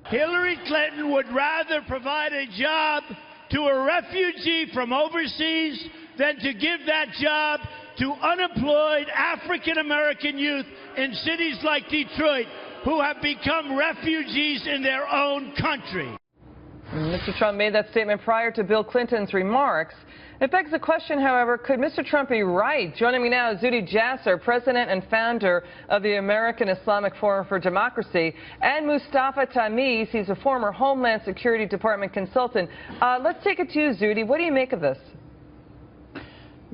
Hillary Clinton would rather provide a job to a refugee from overseas than to give that job to unemployed African-American youth in cities like Detroit who have become refugees in their own country. Mr. Trump made that statement prior to Bill Clinton's remarks. It begs the question, however, could Mr. Trump be right? Joining me now is Zuhdi Jasser, president and founder of the American Islamic Forum for Democracy, and Mustafa Tameez. He's a former Homeland Security Department consultant. Let's take it to you, Zuhdi. What do you make of this?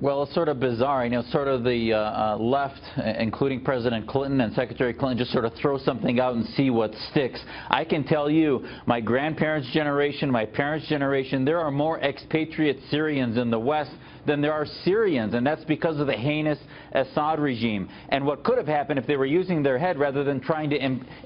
Well, it's sort of bizarre. You know, sort of the left, including President Clinton and Secretary Clinton, just sort of throw something out and see what sticks. I can tell you, my grandparents' generation, my parents' generation, there are more expatriate Syrians in the West than there are Syrians, and that's because of the heinous Assad regime. And what could have happened if they were using their head rather than trying to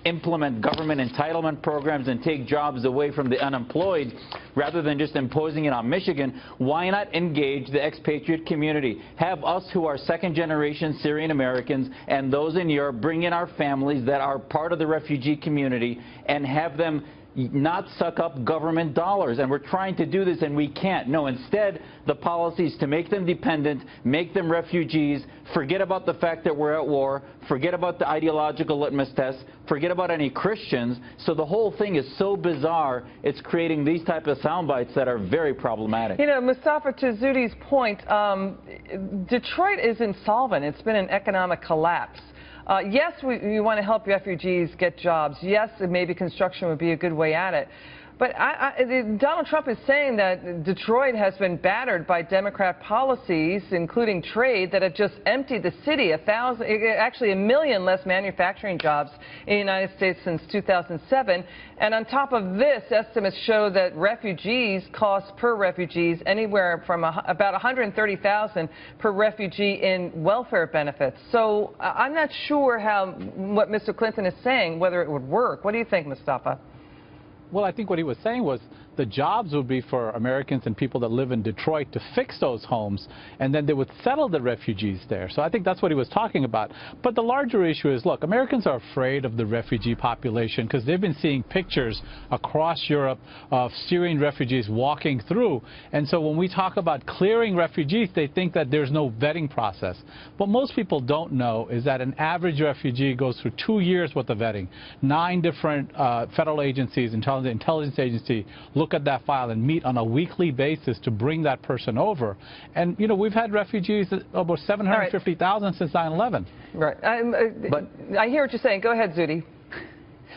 implement government entitlement programs and take jobs away from the unemployed, rather than just imposing it on Michigan, why not engage the expatriate community? Have us who are second-generation Syrian Americans and those in Europe bring in our families that are part of the refugee community and have them not suck up government dollars. And we're trying to do this, and we can't. No, instead, the policy is to make them dependent, make them refugees, forget about the fact that we're at war, forget about the ideological litmus test, forget about any Christians. So the whole thing is so bizarre, it's creating these type of sound bites that are very problematic. You know, Mustafa, to Zuhdi's point, Detroit is insolvent. It's been an economic collapse. Yes, we want to help refugees get jobs. Yes, maybe construction would be a good way at it. But Donald Trump is saying that Detroit has been battered by Democrat policies, including trade, that have just emptied the city. Actually, 1 million less manufacturing jobs in the United States since 2007. And on top of this, estimates show that refugees cost per refugees anywhere from about $130,000 per refugee in welfare benefits. So I'm not sure what Mr. Clinton is saying, whether it would work. What do you think, Mustafa? Well, I think what he was saying was the jobs would be for Americans and people that live in Detroit to fix those homes, and then they would settle the refugees there. So I think that's what he was talking about. But the larger issue is, look, Americans are afraid of the refugee population because they've been seeing pictures across Europe of Syrian refugees walking through. And so when we talk about clearing refugees, they think that there's no vetting process. What most people don't know is that an average refugee goes through 2 years worth of vetting. 9 different federal agencies, intelligence agency, look at that file and meet on a weekly basis to bring that person over. And, you know, we've had refugees, over 750,000 since 9/11. Right. I hear what you're saying. Go ahead, Zuhdi.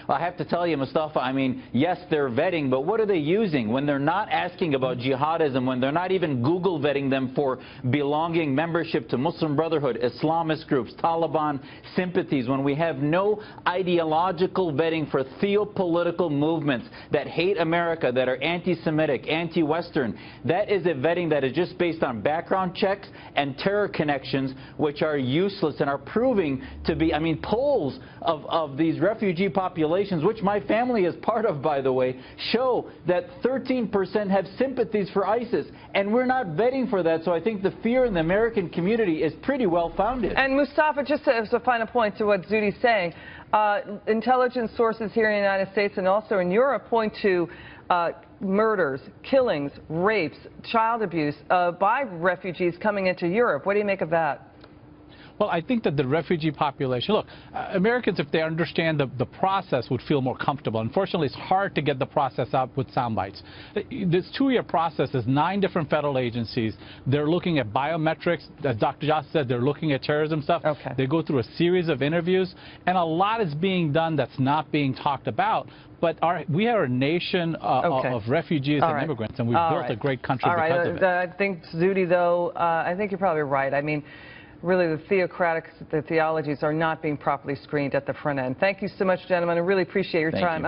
Well, I have to tell you, Mustafa, I mean, yes, they're vetting, but what are they using when they're not asking about jihadism, when they're not even Google vetting them for belonging, membership to Muslim Brotherhood, Islamist groups, Taliban sympathies, when we have no ideological vetting for theopolitical movements that hate America, that are anti-Semitic, anti-Western? That is a vetting that is just based on background checks and terror connections, which are useless and are proving to be, I mean, polls of these refugee populations, which my family is part of, by the way, show that 13% have sympathies for ISIS, and we're not vetting for that. So I think the fear in the American community is pretty well founded. And Mustafa, just as a final point to what Zuhdi's saying, intelligence sources here in the United States and also in Europe point to murders, killings, rapes, child abuse by refugees coming into Europe. What do you make of that? Well, I think that the refugee population, look, Americans, if they understand the process, would feel more comfortable. Unfortunately, it's hard to get the process out with sound bites. This 2-year process is 9 different federal agencies. They're looking at biometrics. As Dr. Jasser said, they're looking at terrorism stuff. Okay. They go through a series of interviews, and a lot is being done that's not being talked about. But we are a nation of refugees and immigrants, and we've built a great country because of it. I think, Zuhdi, though, I think you're probably right. I mean, really, the theologies are not being properly screened at the front end. Thank you so much, gentlemen. I really appreciate your time.